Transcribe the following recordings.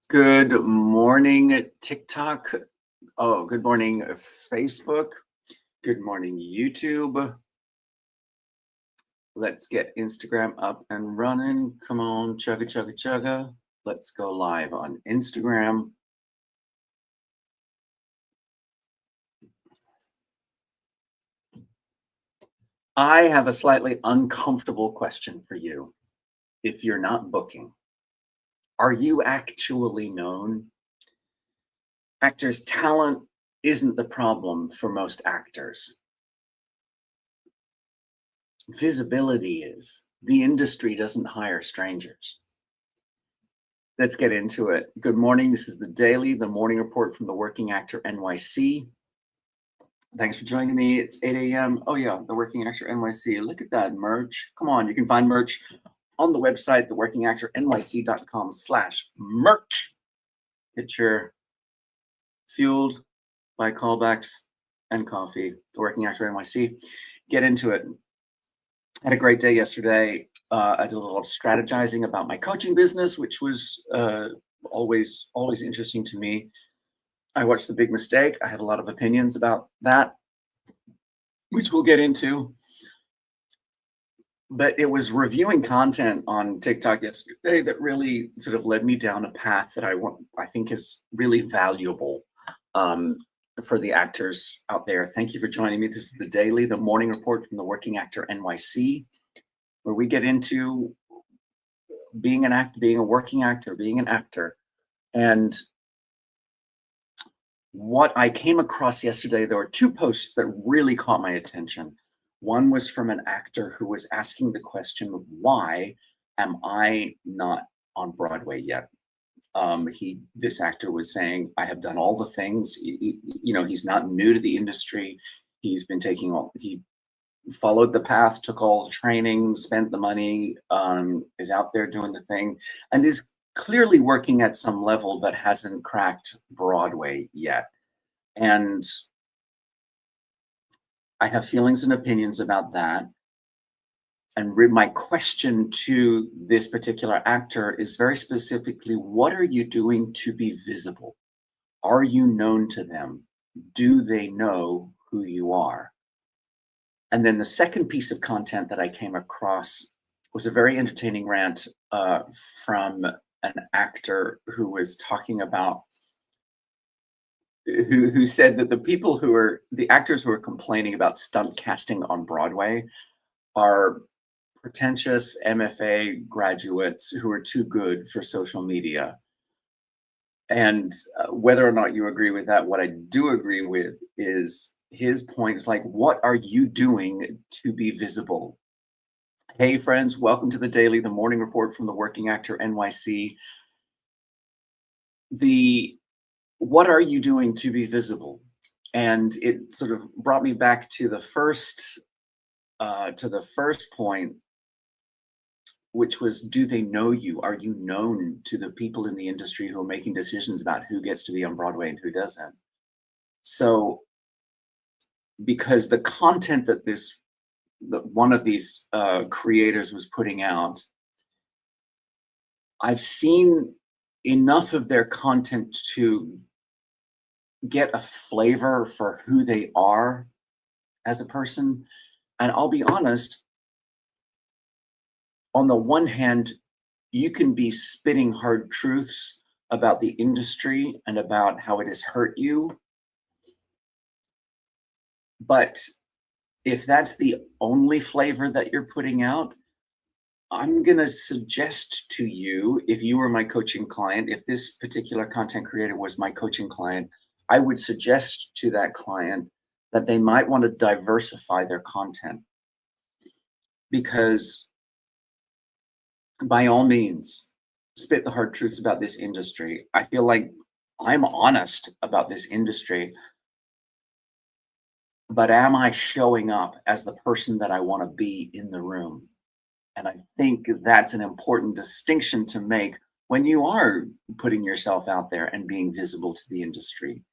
Good morning, TikTok. Oh, good morning, Facebook. Good morning, YouTube. Let's get Instagram up and running. Come on, chugga, chugga, chugga. Let's go live on Instagram. I have a slightly uncomfortable question for you. If you're not booking, are you actually known? Actors' talent isn't the problem for most actors. Visibility is. The industry doesn't hire strangers. Let's get into it. Good morning. This is the morning report from the Working Actor NYC. Thanks for joining me. It's 8 a.m. Oh yeah, the Working Actor NYC. Look at that merch. Come on, you can find merch on the website, theworkingactornyc.com/merch. Get your fueled by callbacks and coffee. The Working Actor NYC. Get into it. Had a great day yesterday. I did a little strategizing about my coaching business, which was always interesting to me. I watched The Big Mistake. I have a lot of opinions about that, which we'll get into. But it was reviewing content on TikTok yesterday that really sort of led me down a path that I think is really valuable for the actors out there. Thank you for joining me. This is the morning report from the Working Actor NYC, where we get into being an actor, being a working actor, being an actor. And what I came across yesterday, there were two posts that really caught my attention. One was from an actor who was asking the question, why am I not on Broadway yet? This actor was saying, I have done all the things. He's not new to the industry. He followed the path, took all the training, spent the money, is out there doing the thing, and is clearly working at some level, but hasn't cracked Broadway yet. And I have feelings and opinions about that. And my question to this particular actor is very specifically, what are you doing to be visible? Are you known to them? Do they know who you are? And then the second piece of content that I came across was a very entertaining rant from an actor who was talking about, who said that the actors who are complaining about stunt casting on Broadway are pretentious MFA graduates who are too good for social media. And whether or not you agree with that, what I do agree with is his point is like, what are you doing to be visible? Hey friends, welcome to the morning report from the Working Actor NYC. What are you doing to be visible? And it sort of brought me back to the first point, which was, do they know you? Are you known to the people in the industry who are making decisions about who gets to be on Broadway and who doesn't? So, because the content that one of these creators was putting out, I've seen enough of their content to get a flavor for who they are as a person. And I'll be honest, on the one hand, you can be spitting hard truths about the industry and about how it has hurt you. But if that's the only flavor that you're putting out, I'm going to suggest to you, if you were my coaching client, if this particular content creator was my coaching client, I would suggest to that client that they might want to diversify their content. Because by all means, spit the hard truths about this industry. I feel like I'm honest about this industry, but am I showing up as the person that I want to be in the room? And I think that's an important distinction to make when you are putting yourself out there and being visible to the industry.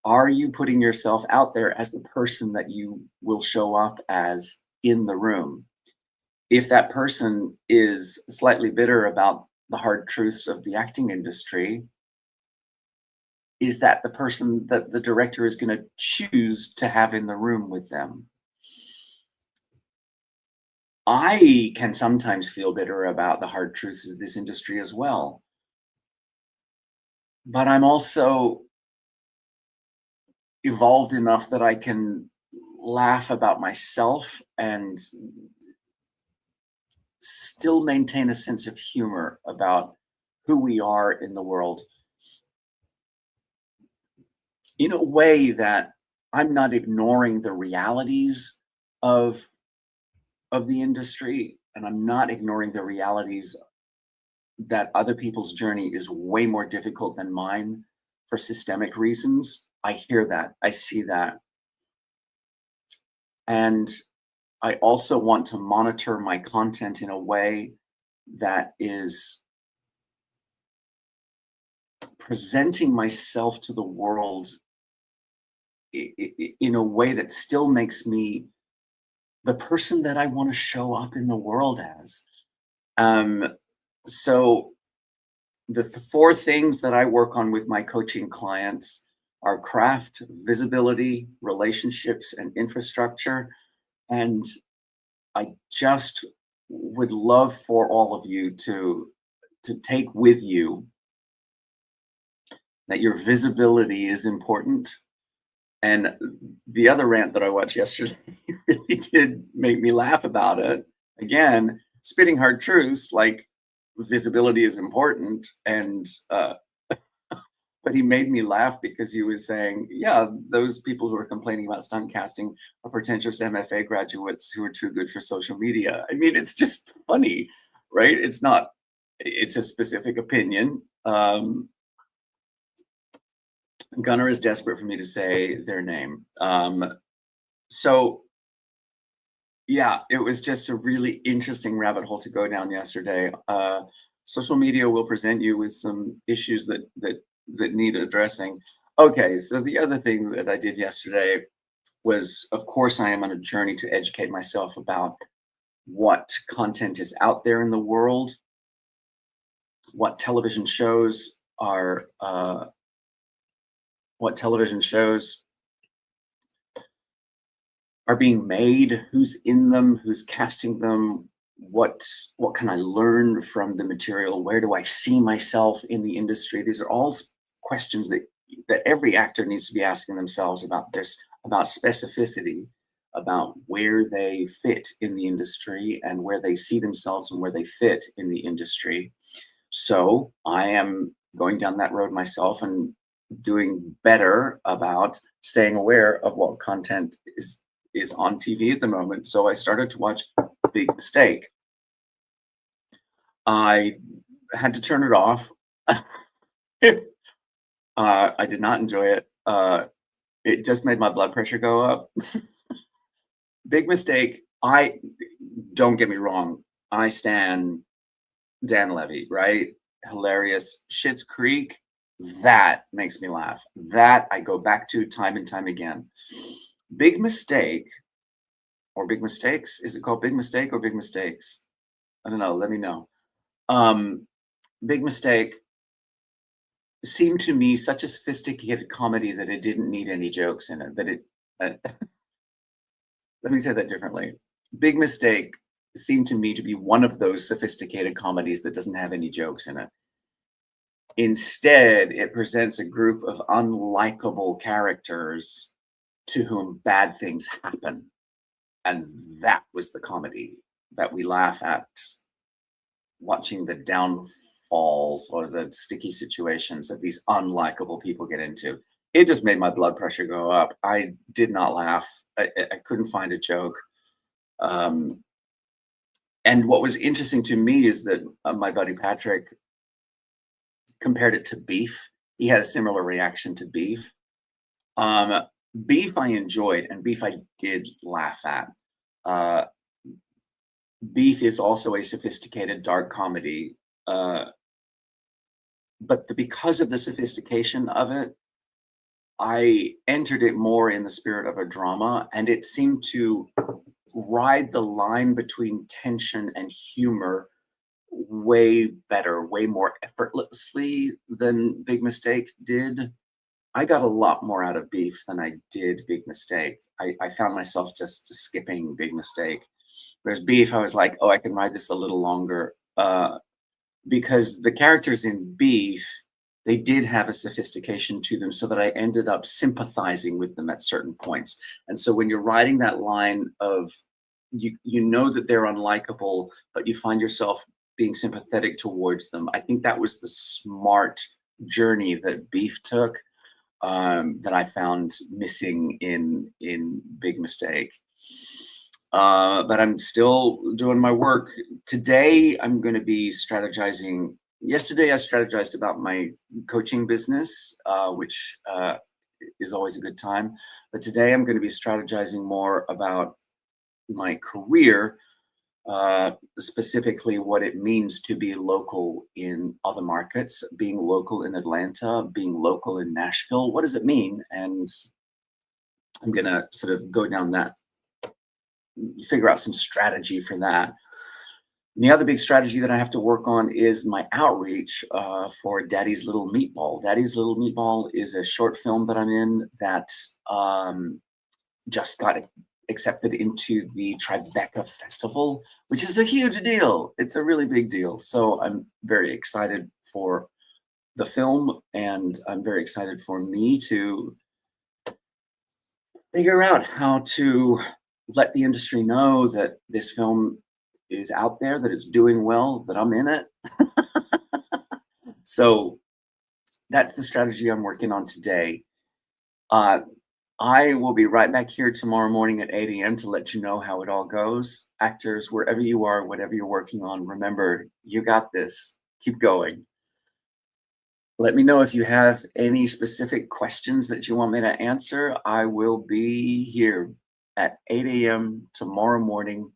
Are you putting yourself out there as the person that you will show up as in the room? If that person is slightly bitter about the hard truths of the acting industry is that the person that the director is going to choose to have in the room with them. I can sometimes feel bitter about the hard truths of this industry as well. But I'm also evolved enough that I can laugh about myself and still maintain a sense of humor about who we are in the world in a way that I'm not ignoring the realities of the industry, and I'm not ignoring the realities that other people's journey is way more difficult than mine for systemic reasons. I hear that, I see that. And I also want to monitor my content in a way that is presenting myself to the world in a way that still makes me the person that I want to show up in the world as. So the four things that I work on with my coaching clients are craft, visibility, relationships, and infrastructure. And I just would love for all of you to take with you that your visibility is important. And the other rant that I watched yesterday really did make me laugh about it. Again, spitting hard truths like visibility is important, and but he made me laugh because he was saying, yeah, those people who are complaining about stunt casting are pretentious MFA graduates who are too good for social media. I mean, it's just funny, right? It's not, it's a specific opinion. Gunnar is desperate for me to say their name. So yeah, it was just a really interesting rabbit hole to go down yesterday. Social media will present you with some issues that need addressing. Okay, so the other thing that I did yesterday was, of course, I am on a journey to educate myself about what content is out there in the world, what television shows are, being made, who's in them, who's casting them, what can I learn from the material, where do I see myself in the industry. These are all questions that every actor needs to be asking themselves about this, about specificity, about where they fit in the industry and where they see themselves and where they fit in the industry. So I am going down that road myself and doing better about staying aware of what content is on TV at the moment. So I started to watch Big Mistake. I had to turn it off. I did not enjoy it. It just made my blood pressure go up. Big Mistake. Don't get me wrong. I stan Dan Levy, right? Hilarious. Schitt's Creek. That makes me laugh. That I go back to time and time again. Big Mistake or Big Mistakes. Is it called Big Mistake or Big Mistakes? I don't know. Let me know. Big Mistake seemed to me such a sophisticated comedy that it didn't need any jokes in it. Let me say that differently. Big Mistake seemed to me to be one of those sophisticated comedies that doesn't have any jokes in it. Instead, it presents a group of unlikable characters to whom bad things happen. And that was the comedy that we laugh at, watching the downfalls or the sticky situations that these unlikable people get into. It just made my blood pressure go up. I did not laugh. I couldn't find a joke. And what was interesting to me is that my buddy Patrick compared it to Beef. He had a similar reaction to Beef. Beef I enjoyed, and Beef I did laugh at. Beef is also a sophisticated dark comedy, but because of the sophistication of it, I entered it more in the spirit of a drama, and it seemed to ride the line between tension and humor way better, way more effortlessly than Big Mistake did. I got a lot more out of Beef than I did Big Mistake. I found myself just skipping Big Mistake. Whereas Beef, I was like, oh, I can ride this a little longer. Because the characters in Beef, they did have a sophistication to them so that I ended up sympathizing with them at certain points. And so when you're riding that line of you know that they're unlikable, but you find yourself being sympathetic towards them, I think that was the smart journey that Beef took, that I found missing in Big Mistake. But I'm still doing my work. Today, I'm going to be strategizing. Yesterday, I strategized about my coaching business, which is always a good time. But today, I'm going to be strategizing more about my career, specifically what it means to be local in other markets, being local in Atlanta, being local in Nashville. What does it mean? And I'm going to sort of go down that, figure out some strategy for that. And the other big strategy that I have to work on is my outreach for Daddy's Little Meatball. Daddy's Little Meatball is a short film that I'm in that just got accepted into the Tribeca Festival, which is a huge deal. It's a really big deal. So I'm very excited for the film, and I'm very excited for me to figure out how to let the industry know that this film is out there, that it's doing well, that I'm in it. So that's the strategy I'm working on today. I will be right back here tomorrow morning at 8 a.m. to let you know how it all goes. Actors, wherever you are, whatever you're working on, remember, you got this. Keep going. Let me know if you have any specific questions that you want me to answer. I will be here at 8 a.m. tomorrow morning